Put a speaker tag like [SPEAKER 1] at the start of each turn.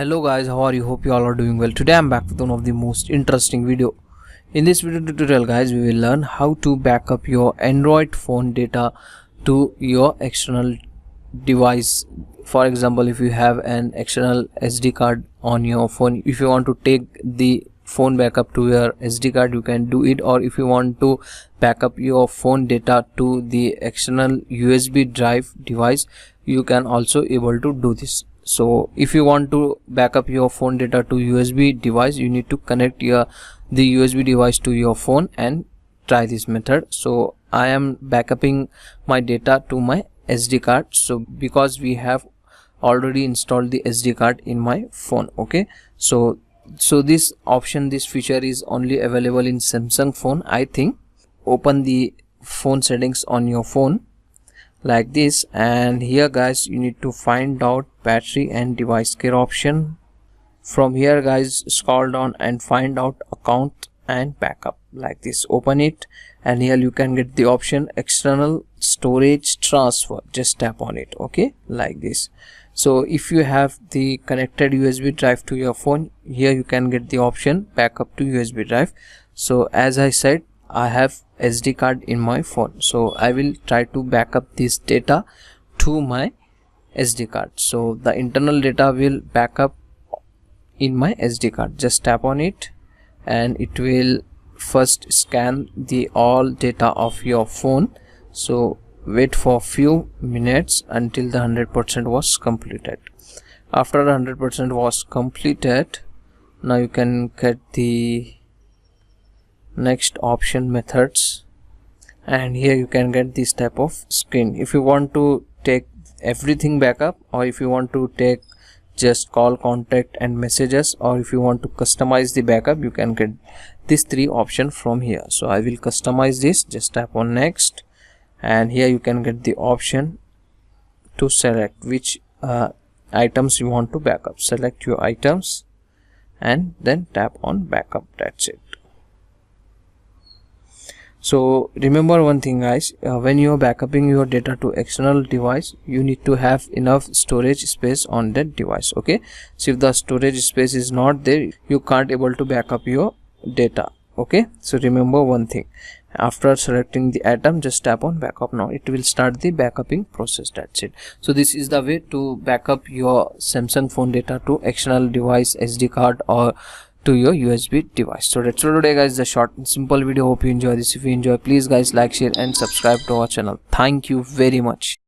[SPEAKER 1] Hello guys, how are you? Hope you all are doing well. Today I'm back with one of the most interesting video. In this video tutorial guys, we will learn how to back up your Android phone data to your external device. For example, if you have an external SD card on your phone, if you want to take the phone backup to your SD card, you can do it. Or if you want to back up your phone data to the external USB drive device, you can also able to do this. So if you want to back up your phone data to USB device, you need to connect the USB device to your phone and try this method. So I am backupping my data to my SD card, so because we have already installed the SD card in my phone. Okay, so this option, this feature is only available in Samsung phone, I think. Open the phone settings on your phone like this, and here guys you need to find out battery and device care option. From here guys, scroll down and find out account and backup like this. Open it, and here you can get the option external storage transfer. Just tap on it. Okay, like this. So if you have the connected USB drive to your phone, here you can get the option backup to USB drive. So as I said, I have SD card in my phone, so I will try to back up this data to my SD card. So the internal data will back up in my SD card. Just tap on it, and it will first scan the all data of your phone. So wait for few minutes until the 100% was completed. After 100% was completed, now you can get the next option, methods, and here you can get this type of screen. If you want to take everything backup, or if you want to take just call, contact and messages, or if you want to customize the backup, you can get these three options from here. So I will customize this. Just tap on next, and here you can get the option to select which items you want to backup. Select your items and then tap on backup. That's it. So remember one thing guys, when you are backupping your data to external device, you need to have enough storage space on that device. Okay, so if the storage space is not there, you can't able to back up your data. Okay, so remember one thing, after selecting the item, just tap on backup. Now it will start the backupping process. That's it. So this is the way to back up your Samsung phone data to external device, SD card, or to your USB device. So that's all today guys, the short and simple video. Hope you enjoy this. If you enjoy, please guys like, share and subscribe to our channel. Thank you very much.